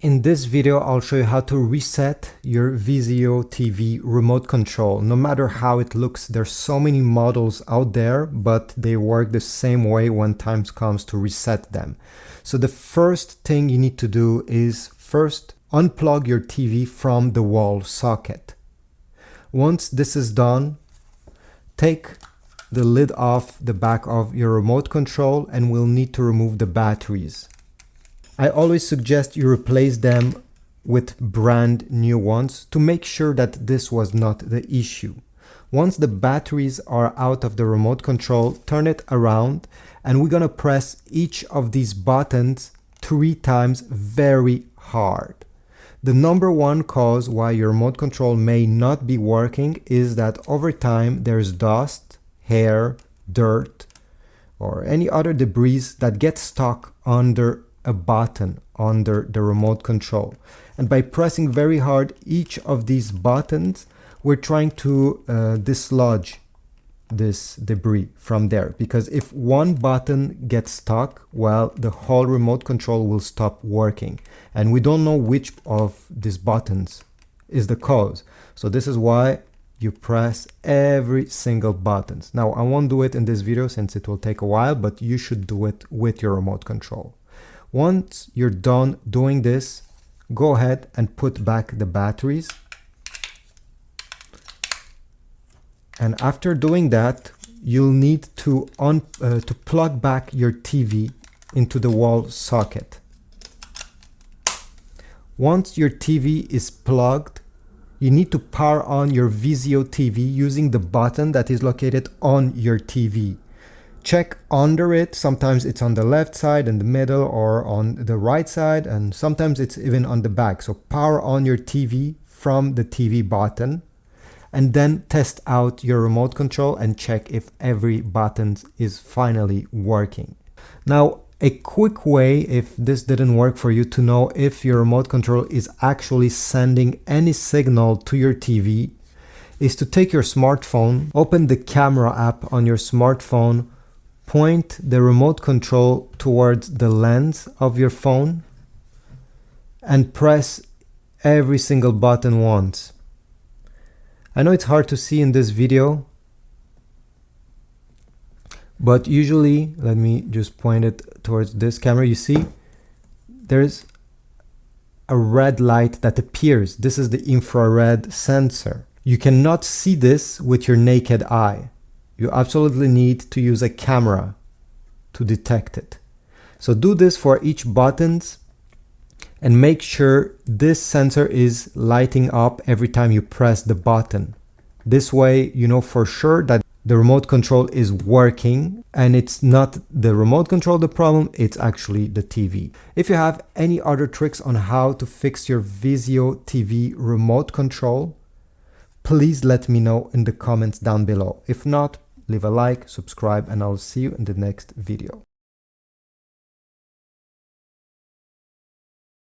In this video, I'll show you how to reset your Vizio TV remote control. No matter how it looks, there's so many models out there, but they work the same way when time comes to reset them. So the first thing you need to do is first unplug your TV from the wall socket. Once this is done, take the lid off the back of your remote control and we'll need to remove the batteries. I always suggest you replace them with brand new ones to make sure that this was not the issue. Once the batteries are out of the remote control, turn it around and we're gonna press each of these buttons 3 times very hard. The number one cause why your remote control may not be working is that over time there's dust, hair, dirt, or any other debris that gets stuck under a button under the remote control. And by pressing very hard each of these buttons, we're trying to dislodge this debris from there. Because if one button gets stuck, well, the whole remote control will stop working. And we don't know which of these buttons is the cause. So this is why you press every single button. Now, I won't do it in this video since it will take a while, but you should do it with your remote control. Once you're done doing this, go ahead and put back the batteries. And after doing that, you'll need to plug back your TV into the wall socket. Once your TV is plugged, you need to power on your Vizio TV using the button that is located on your TV. Check under it. Sometimes it's on the left side, in the middle, or on the right side, and sometimes it's even on the back. So power on your TV from the TV button and then test out your remote control and check if every button is finally working. Now, a quick way, if this didn't work for you, to know if your remote control is actually sending any signal to your TV is to take your smartphone, open the camera app on your smartphone, point the remote control towards the lens of your phone and press every single button once. I know it's hard to see in this video, but usually, let me just point it towards this camera. You see, there's a red light that appears. This is the infrared sensor. You cannot see this with your naked eye. You absolutely need to use a camera to detect it. So do this for each button and make sure this sensor is lighting up every time you press the button. This way you know for sure that the remote control is working and it's not the remote control the problem, it's actually the TV. If you have any other tricks on how to fix your Vizio TV remote control, please let me know in the comments down below. If not, leave a like, subscribe, and I'll see you in the next video.